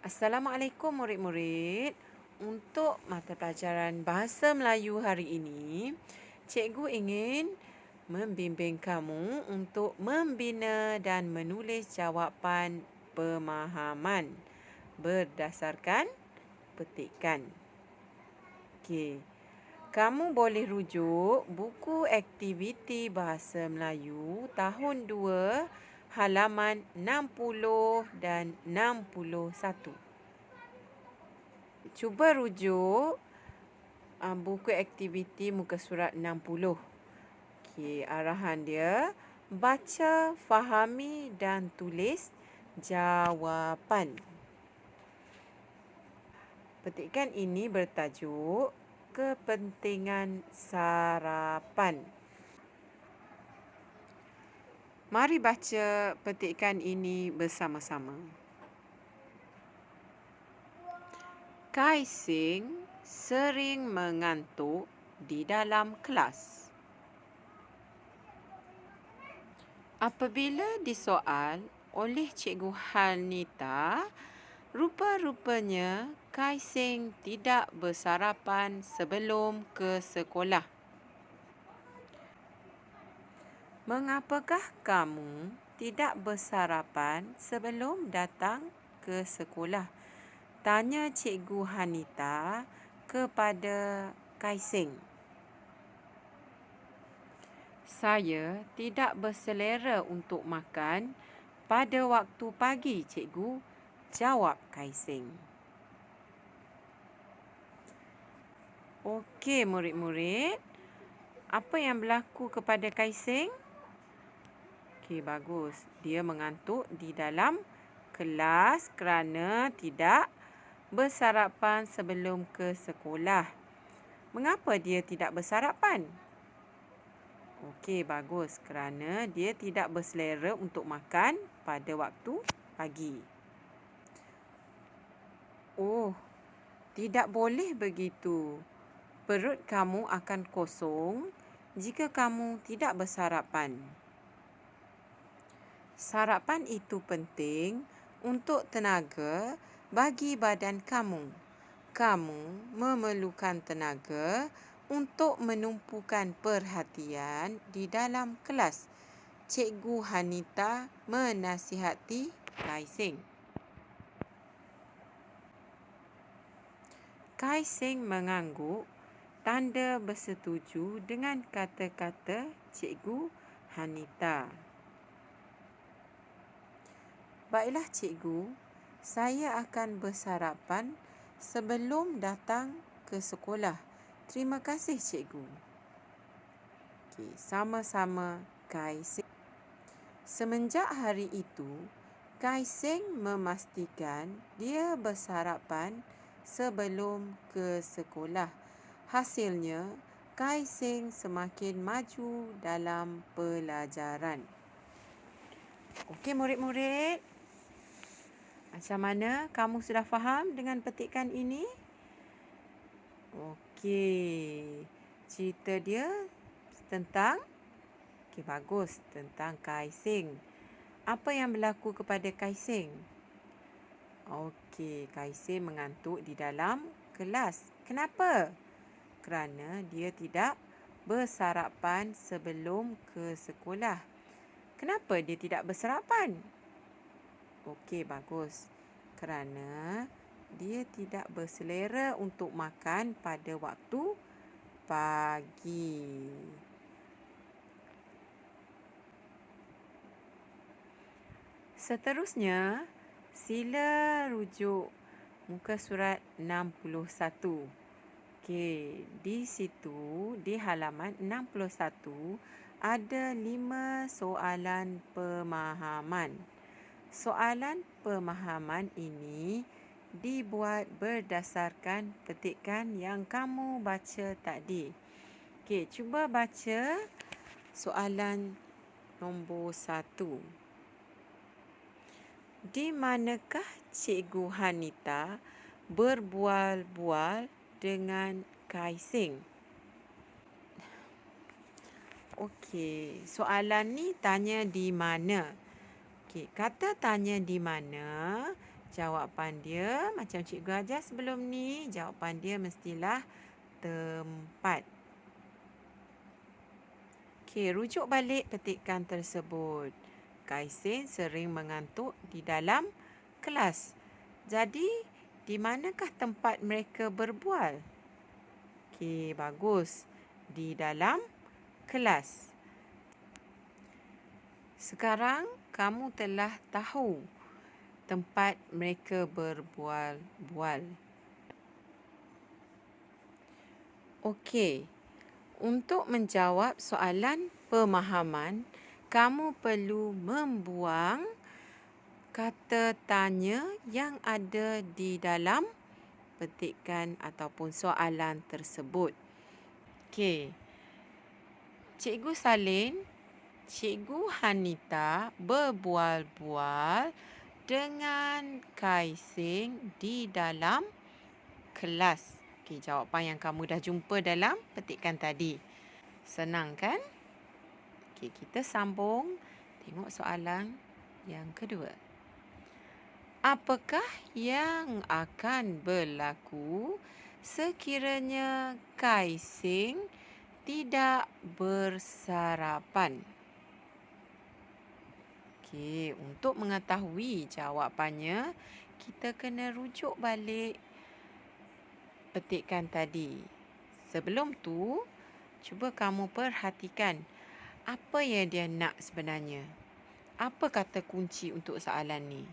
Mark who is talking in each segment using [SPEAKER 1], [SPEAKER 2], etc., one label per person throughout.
[SPEAKER 1] Assalamualaikum murid-murid. Untuk mata pelajaran Bahasa Melayu hari ini, cikgu ingin membimbing kamu untuk membina dan menulis jawapan pemahaman berdasarkan petikan. Okey. Kamu boleh rujuk buku aktiviti Bahasa Melayu tahun 2 halaman 60 dan 61. Cuba rujuk buku aktiviti muka surat 60. Okey, arahan dia baca, fahami dan tulis jawapan. Petikan ini bertajuk kepentingan sarapan. Mari baca petikan ini bersama-sama. Kaising sering mengantuk di dalam kelas. Apabila disoal oleh Cikgu Hanita, rupa-rupanya Kaising tidak bersarapan sebelum ke sekolah. Mengapakah kamu tidak bersarapan sebelum datang ke sekolah? Tanya Cikgu Hanita kepada Kaising. Saya tidak berselera untuk makan pada waktu pagi, Cikgu, jawab Kaising. Okey, murid-murid. Apa yang berlaku kepada Kaising? Okey, bagus. Dia mengantuk di dalam kelas kerana tidak bersarapan sebelum ke sekolah. Mengapa dia tidak bersarapan? Okey, bagus. Kerana dia tidak berselera untuk makan pada waktu pagi. Oh, tidak boleh begitu. Perut kamu akan kosong jika kamu tidak bersarapan. Sarapan itu penting untuk tenaga bagi badan kamu. Kamu memerlukan tenaga untuk menumpukan perhatian di dalam kelas. Cikgu Hanita menasihati Kaising. Kaising mengangguk, tanda bersetuju dengan kata-kata Cikgu Hanita. Baiklah cikgu, saya akan bersarapan sebelum datang ke sekolah. Terima kasih cikgu. Okey, sama-sama Kaising. Semenjak hari itu, Kaising memastikan dia bersarapan sebelum ke sekolah. Hasilnya, Kaising semakin maju dalam pelajaran. Okey murid-murid, macam mana kamu sudah faham dengan petikan ini? Okey, cerita dia tentang, bagus, tentang Kaising. Apa yang berlaku kepada Kaising? Okey, Kaising mengantuk di dalam kelas. Kenapa? Kerana dia tidak bersarapan sebelum ke sekolah. Kenapa dia tidak bersarapan? Okey, bagus. Kerana dia tidak berselera untuk makan pada waktu pagi. Seterusnya, sila rujuk muka surat 61. Okey, di situ, di halaman 61, ada 5 soalan pemahaman. Soalan pemahaman ini dibuat berdasarkan petikan yang kamu baca tadi. Okey, cuba baca soalan nombor 1. Di manakah Cikgu Hanita berbual-bual dengan Kaising? Okey, soalan ni tanya di mana. Okey, kata tanya di mana, Jawapan dia macam cikgu ajar sebelum ni, jawapan dia mestilah tempat. Okey, rujuk balik petikan tersebut. Kaisin sering mengantuk di dalam kelas. Jadi, di manakah tempat mereka berbual? Okey, bagus. Di dalam kelas. Sekarang kamu telah tahu tempat mereka berbual-bual. Okey, untuk menjawab soalan pemahaman, kamu perlu membuang kata tanya yang ada di dalam petikan ataupun soalan tersebut. Okey, Cikgu Salin, Cikgu Hanita berbual-bual dengan Kaising di dalam kelas. Okey, jawapan yang kamu dah jumpa dalam petikan tadi. Senang kan? Okey, kita sambung tengok soalan yang kedua. Apakah yang akan berlaku sekiranya Kaising tidak bersarapan? Okey, untuk mengetahui jawapannya, kita kena rujuk balik petikan tadi. Sebelum tu, cuba kamu perhatikan apa yang dia nak sebenarnya. Apa kata kunci untuk soalan ni?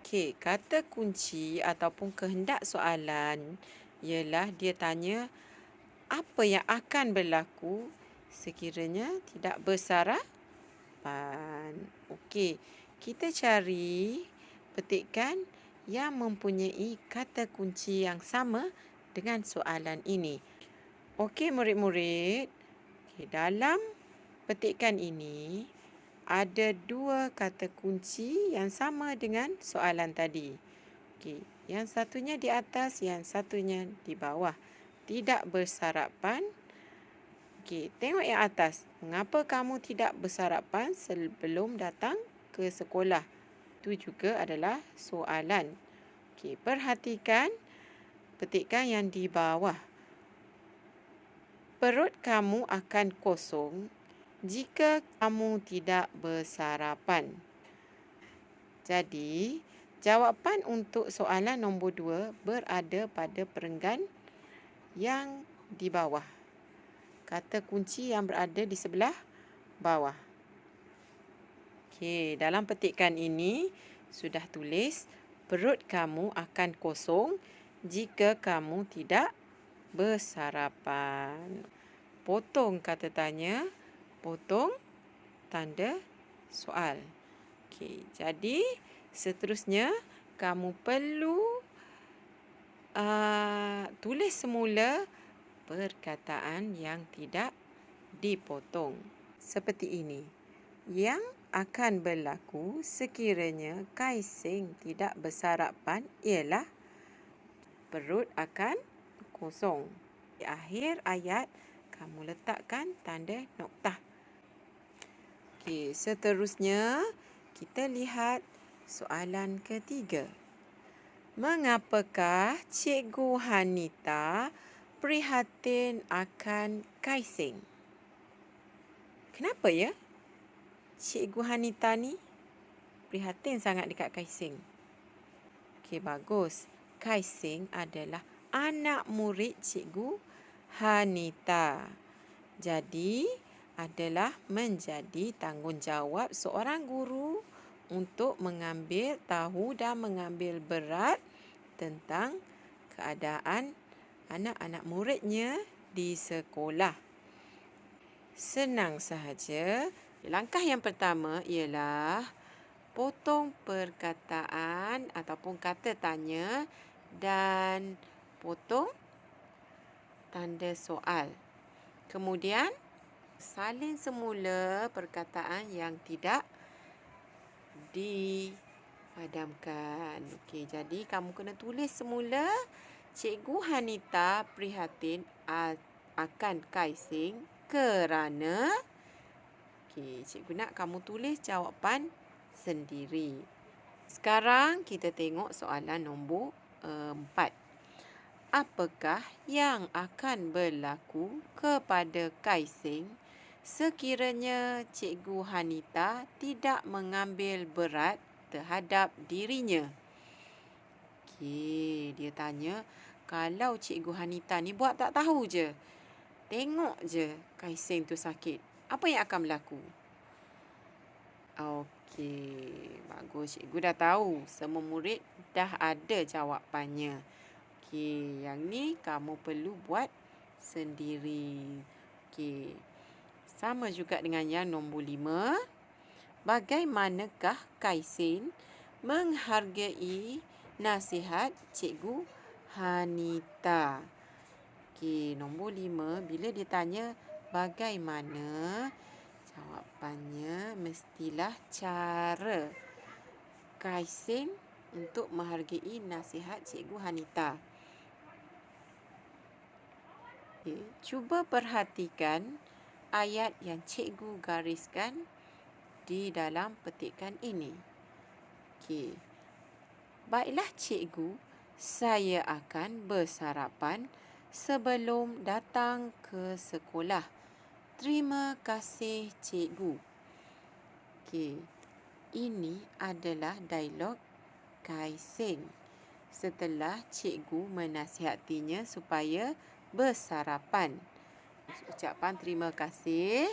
[SPEAKER 1] Okey, kata kunci ataupun kehendak soalan ialah dia tanya apa yang akan berlaku sekiranya tidak bersarapan. Okey, kita cari petikan yang mempunyai kata kunci yang sama dengan soalan ini. Okey murid-murid, dalam petikan ini ada dua kata kunci yang sama dengan soalan tadi. Okey, yang satunya di atas, yang satunya di bawah. Tidak bersarapan. Okey, tengok yang atas. Mengapa kamu tidak bersarapan sebelum datang ke sekolah? Itu juga adalah soalan. Okey, perhatikan petikan yang di bawah. Perut kamu akan kosong jika kamu tidak bersarapan. Jadi, jawapan untuk soalan nombor 2 berada pada perenggan yang di bawah. Kata kunci yang berada di sebelah bawah. Okey, dalam petikan ini sudah tulis perut kamu akan kosong jika kamu tidak bersarapan. Potong kata tanya, potong tanda soal. Okey, jadi seterusnya kamu perlu tulis semula perkataan yang tidak dipotong. Seperti ini. Yang akan berlaku sekiranya Kaising tidak bersarapan ialah perut akan kosong. Di akhir ayat, kamu letakkan tanda noktah. Okey, seterusnya kita lihat soalan ketiga. Mengapakah Cikgu Hanita prihatin akan Kaising? Kenapa ya? Cikgu Hanita ni prihatin sangat dekat Kaising. Okey, bagus. Kaising adalah anak murid Cikgu Hanita. Jadi, adalah menjadi tanggungjawab seorang guru untuk mengambil tahu dan mengambil berat tentang keadaan anak-anak muridnya di sekolah. Senang sahaja. Langkah yang pertama ialah potong perkataan ataupun kata tanya dan potong tanda soal. Kemudian, salin semula perkataan yang tidak dipadamkan. Okey, jadi kamu kena tulis semula Cikgu Hanita prihatin akan Kaising kerana cikgu nak kamu tulis jawapan sendiri. Sekarang kita tengok soalan nombor 4. Apakah yang akan berlaku kepada Kaising sekiranya Cikgu Hanita tidak mengambil berat terhadap dirinya? Okey, dia tanya, kalau Cikgu Hanita ni buat tak tahu je, tengok je Kaising tu sakit, apa yang akan berlaku? Okey, bagus. Cikgu dah tahu. Semua murid dah ada jawapannya. Okey, yang ni kamu perlu buat sendiri. Okey. Sama juga dengan yang nombor 5. Bagaimanakah Kaisin menghargai nasihat Cikgu Hanita? Okey, nombor 5 bila dia tanya bagaimana, jawapannya mestilah cara Kaisin untuk menghargai nasihat Cikgu Hanita. Okay. Cuba perhatikan ayat yang cikgu gariskan di dalam petikan ini. Okay. Baiklah cikgu, saya akan bersarapan sebelum datang ke sekolah. Terima kasih cikgu. Okey. Ini adalah dialog Kaising setelah cikgu menasihatinya supaya bersarapan. Ucapan terima kasih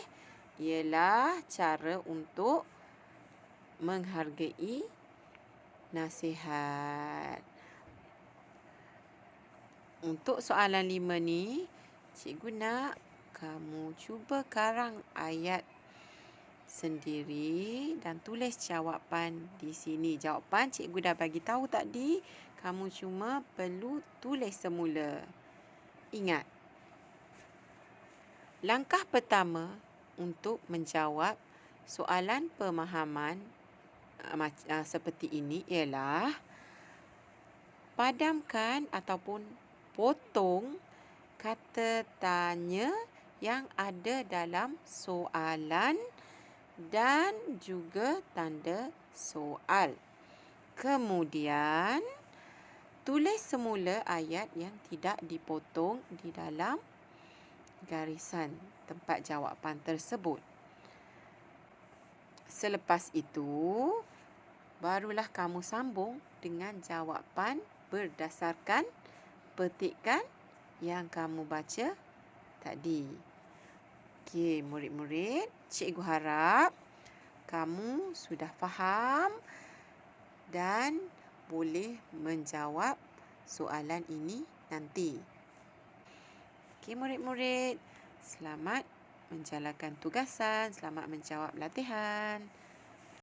[SPEAKER 1] ialah cara untuk menghargai nasihat. Untuk soalan 5 ni, cikgu nak kamu cuba karang ayat sendiri dan tulis jawapan di sini. Jawapan cikgu dah bagi tahu tadi, kamu cuma perlu tulis semula. Ingat, langkah pertama untuk menjawab soalan pemahaman seperti ini ialah padamkan ataupun potong kata tanya yang ada dalam soalan dan juga tanda soal. Kemudian, tulis semula ayat yang tidak dipotong di dalam garisan tempat jawapan tersebut. Selepas itu, barulah kamu sambung dengan jawapan berdasarkan petikan yang kamu baca tadi. Okey, murid-murid, cikgu harap kamu sudah faham dan boleh menjawab soalan ini nanti. Okey, murid-murid, selamat menjalankan tugasan, selamat menjawab latihan.